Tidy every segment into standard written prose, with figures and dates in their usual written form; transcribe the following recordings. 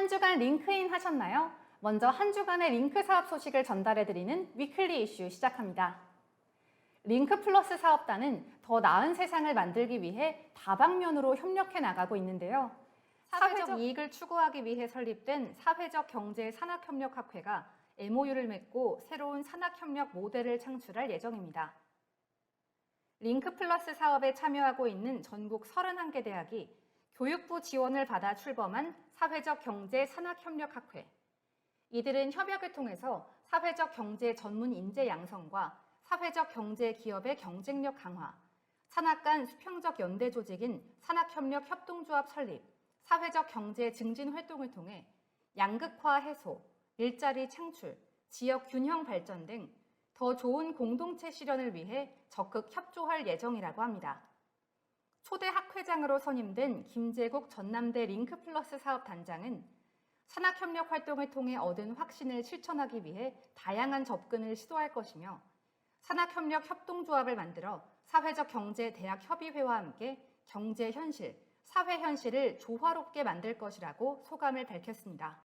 한 주간 링크인 하셨나요? 먼저 한 주간의 링크 사업 소식을 전달해드리는 위클리 이슈 시작합니다. 링크 플러스 사업단은 더 나은 세상을 만들기 위해 다방면으로 협력해 나가고 있는데요. 사회적 이익을 추구하기 위해 설립된 사회적 경제 산학협력학회가 MOU를 맺고 새로운 산학협력 모델을 창출할 예정입니다. 링크 플러스 사업에 참여하고 있는 전국 31개 대학이 교육부 지원을 받아 출범한 사회적 경제 산학협력학회. 이들은 협약을 통해서 사회적 경제 전문 인재 양성과 사회적 경제 기업의 경쟁력 강화, 산학 간 수평적 연대 조직인 산학협력 협동조합 설립, 사회적 경제 증진 활동을 통해 양극화 해소, 일자리 창출, 지역 균형 발전 등 더 좋은 공동체 실현을 위해 적극 협조할 예정이라고 합니다. 초대 학회장으로 선임된 김재국 전남대 링크플러스 사업단장은 산학협력 활동을 통해 얻은 확신을 실천하기 위해 다양한 접근을 시도할 것이며 산학협력 협동조합을 만들어 사회적 경제 대학 협의회와 함께 경제 현실, 사회 현실을 조화롭게 만들 것이라고 소감을 밝혔습니다.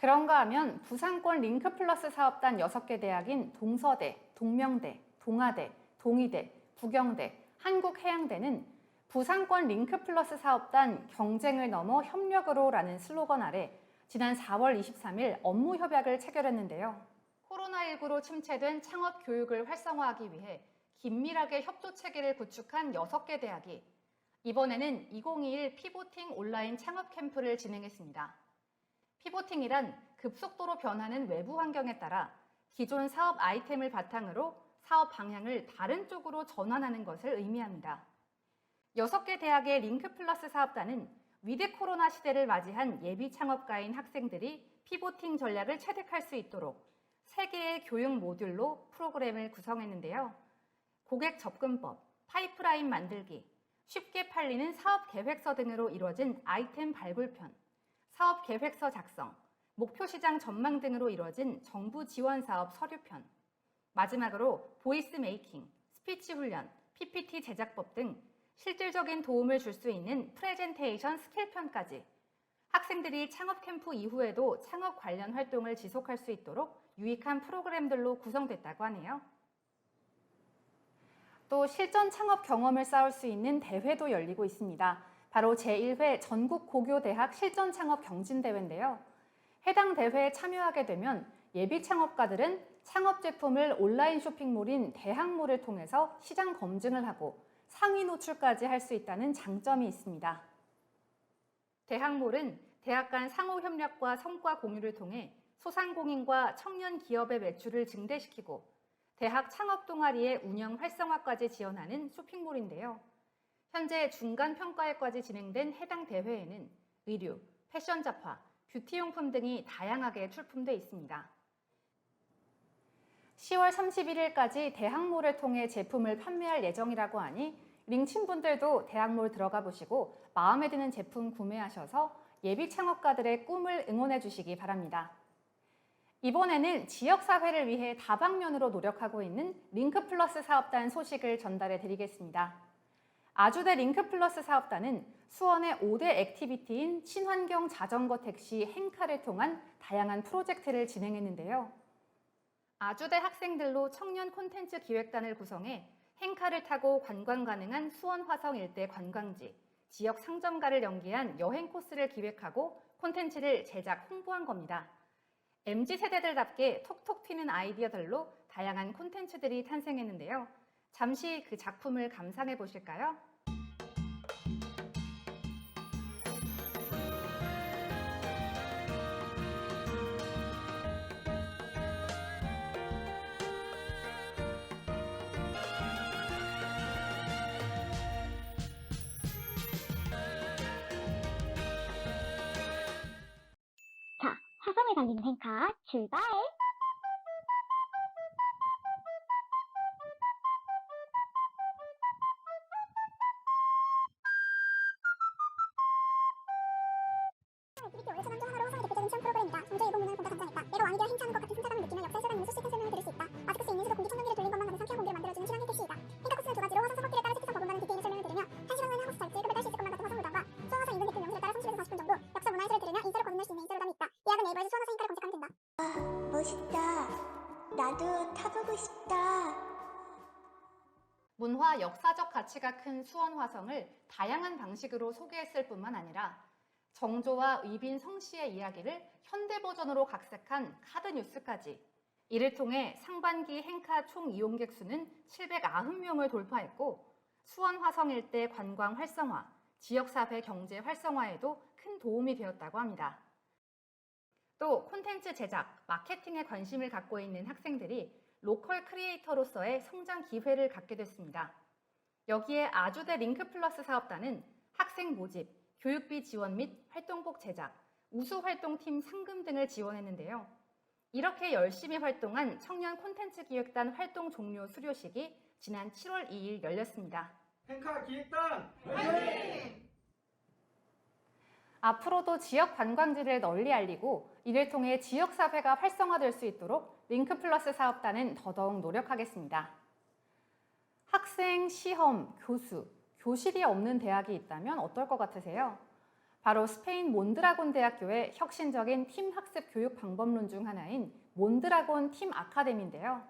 그런가 하면 부산권 링크플러스 사업단 6개 대학인 동서대, 동명대, 동아대, 동의대, 부경대, 한국해양대는 부산권 링크플러스 사업단 경쟁을 넘어 협력으로라는 슬로건 아래 지난 4월 23일 업무 협약을 체결했는데요. 코로나19로 침체된 창업 교육을 활성화하기 위해 긴밀하게 협조 체계를 구축한 6개 대학이 이번에는 2021 피보팅 온라인 창업 캠프를 진행했습니다. 피보팅이란 급속도로 변하는 외부 환경에 따라 기존 사업 아이템을 바탕으로 사업 방향을 다른 쪽으로 전환하는 것을 의미합니다. 6개 대학의 링크플러스 사업단은 위드 코로나 시대를 맞이한 예비 창업가인 학생들이 피보팅 전략을 체득할 수 있도록 3개의 교육 모듈로 프로그램을 구성했는데요. 고객 접근법, 파이프라인 만들기, 쉽게 팔리는 사업 계획서 등으로 이루어진 아이템 발굴편, 사업 계획서 작성, 목표 시장 전망 등으로 이루어진 정부 지원 사업 서류편, 마지막으로 보이스 메이킹, 스피치 훈련, PPT 제작법 등 실질적인 도움을 줄 수 있는 프레젠테이션 스킬편까지 학생들이 창업 캠프 이후에도 창업 관련 활동을 지속할 수 있도록 유익한 프로그램들로 구성됐다고 하네요. 또 실전 창업 경험을 쌓을 수 있는 대회도 열리고 있습니다. 바로 제1회 전국 고교대학 실전 창업 경진대회인데요. 해당 대회에 참여하게 되면 예비 창업가들은 창업 제품을 온라인 쇼핑몰인 대학몰을 통해서 시장 검증을 하고 상위 노출까지 할 수 있다는 장점이 있습니다. 대학몰은 대학 간 상호 협력과 성과 공유를 통해 소상공인과 청년 기업의 매출을 증대시키고 대학 창업 동아리의 운영 활성화까지 지원하는 쇼핑몰인데요. 현재 중간 평가회까지 진행된 해당 대회에는 의류, 패션 잡화, 뷰티용품 등이 다양하게 출품돼 있습니다. 10월 31일까지 대학몰을 통해 제품을 판매할 예정이라고 하니 링친분들도 대학몰 들어가 보시고 마음에 드는 제품 구매하셔서 예비 창업가들의 꿈을 응원해 주시기 바랍니다. 이번에는 지역사회를 위해 다방면으로 노력하고 있는 링크플러스 사업단 소식을 전달해 드리겠습니다. 아주대 링크플러스 사업단은 수원의 5대 액티비티인 친환경 자전거 택시 행카를 통한 다양한 프로젝트를 진행했는데요. 아주대 학생들로 청년 콘텐츠 기획단을 구성해 행카를 타고 관광 가능한 수원 화성 일대 관광지, 지역 상점가를 연계한 여행 코스를 기획하고 콘텐츠를 제작, 홍보한 겁니다. MZ세대들답게 톡톡 튀는 아이디어들로 다양한 콘텐츠들이 탄생했는데요. 잠시 그 작품을 감상해 보실까요? 자, 화성을 달리는 행카 출발! 액티비티 월드 전환 중 하나로 화성의 대표적인 체험 프로그램이다. 정제 일본 문화를 본다 담장했다. 때로 왕에게 행차하는 것 같은 승차감을 느끼며 역사를 써가는 수식된 설명을 들을 수 있다. 마스크 수 있는 수도 공기 청정기를 돌린 것만 같은 상쾌한 공기를 만들어주는 친환경 택시이다. 행카 코스는 2가지로 화성 사막길에 따라 세트장 거분다는 디테일을 설명을 들으며 1시간 안에 한국 스타일지 급에 딸 수 있을 것만 같은 화성 물담과 수원 화성 인근 대표 명소를 따라 나도 타보고 싶다. 문화 역사적 가치가 큰 수원 화성을 다양한 방식으로 소개했을 뿐만 아니라 정조와 의빈 성씨의 이야기를 현대 버전으로 각색한 카드뉴스까지. 이를 통해 상반기 행카 총 이용객 수는 790명을 돌파했고 수원 화성 일대 관광 활성화, 지역사회 경제 활성화에도 큰 도움이 되었다고 합니다. 또 콘텐츠 제작, 마케팅에 관심을 갖고 있는 학생들이 로컬 크리에이터로서의 성장 기회를 갖게 됐습니다. 여기에 아주대 링크플러스 사업단은 학생 모집, 교육비 지원 및 활동복 제작, 우수활동팀 상금 등을 지원했는데요. 이렇게 열심히 활동한 청년 콘텐츠 기획단 활동 종료 수료식이 지난 7월 2일 열렸습니다. 행카 기획단 화이팅! 앞으로도 지역 관광지를 널리 알리고 이를 통해 지역사회가 활성화될 수 있도록 링크플러스 사업단은 더더욱 노력하겠습니다. 학생, 시험, 교수, 교실이 없는 대학이 있다면 어떨 것 같으세요? 바로 스페인 몬드라곤 대학교의 혁신적인 팀 학습 교육 방법론 중 하나인 몬드라곤 팀 아카데미인데요.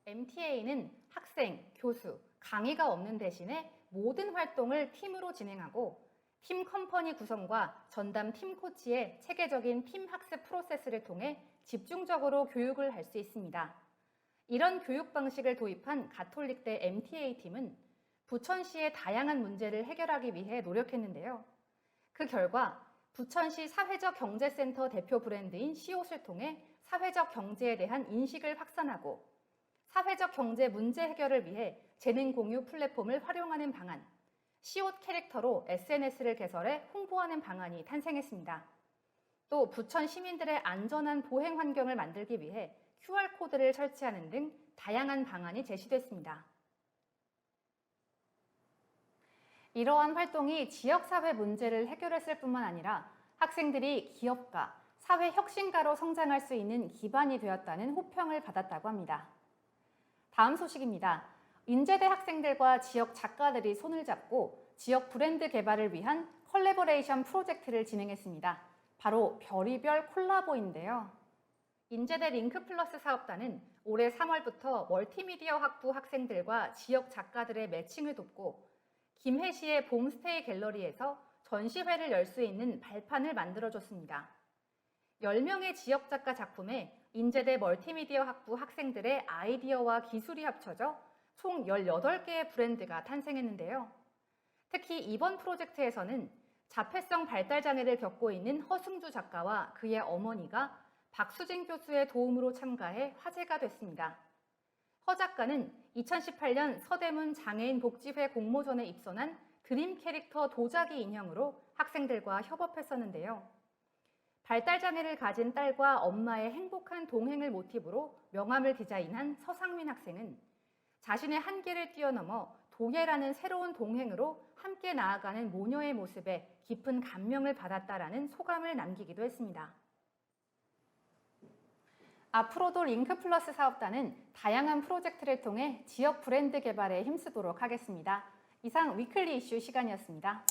MTA는 학생, 교수, 강의가 없는 대신에 모든 활동을 팀으로 진행하고 팀 컴퍼니 구성과 전담 팀 코치의 체계적인 팀 학습 프로세스를 통해 집중적으로 교육을 할 수 있습니다. 이런 교육 방식을 도입한 가톨릭대 MTA팀은 부천시의 다양한 문제를 해결하기 위해 노력했는데요. 그 결과 부천시 사회적 경제센터 대표 브랜드인 시옷을 통해 사회적 경제에 대한 인식을 확산하고 사회적 경제 문제 해결을 위해 재능 공유 플랫폼을 활용하는 방안, 시옷 캐릭터로 SNS를 개설해 홍보하는 방안이 탄생했습니다. 또 부천 시민들의 안전한 보행 환경을 만들기 위해 QR코드를 설치하는 등 다양한 방안이 제시됐습니다. 이러한 활동이 지역사회 문제를 해결했을 뿐만 아니라 학생들이 기업가, 사회혁신가로 성장할 수 있는 기반이 되었다는 호평을 받았다고 합니다. 다음 소식입니다. 인제대 학생들과 지역 작가들이 손을 잡고 지역 브랜드 개발을 위한 컬래버레이션 프로젝트를 진행했습니다. 바로 별이별 콜라보인데요. 인제대 링크플러스 사업단은 올해 3월부터 멀티미디어 학부 학생들과 지역 작가들의 매칭을 돕고 김해시의 봄스테이 갤러리에서 전시회를 열 수 있는 발판을 만들어줬습니다. 10명의 지역 작가 작품에 인제대 멀티미디어 학부 학생들의 아이디어와 기술이 합쳐져 총 18개의 브랜드가 탄생했는데요. 특히 이번 프로젝트에서는 자폐성 발달 장애를 겪고 있는 허승주 작가와 그의 어머니가 박수진 교수의 도움으로 참가해 화제가 됐습니다. 허 작가는 2018년 서대문 장애인 복지회 공모전에 입선한 드림 캐릭터 도자기 인형으로 학생들과 협업했었는데요. 발달 장애를 가진 딸과 엄마의 행복한 동행을 모티브로 명함을 디자인한 서상민 학생은 자신의 한계를 뛰어넘어 도예라는 새로운 동행으로 함께 나아가는 모녀의 모습에 깊은 감명을 받았다라는 소감을 남기기도 했습니다. 앞으로도 링크플러스 사업단은 다양한 프로젝트를 통해 지역 브랜드 개발에 힘쓰도록 하겠습니다. 이상 위클리 이슈 시간이었습니다.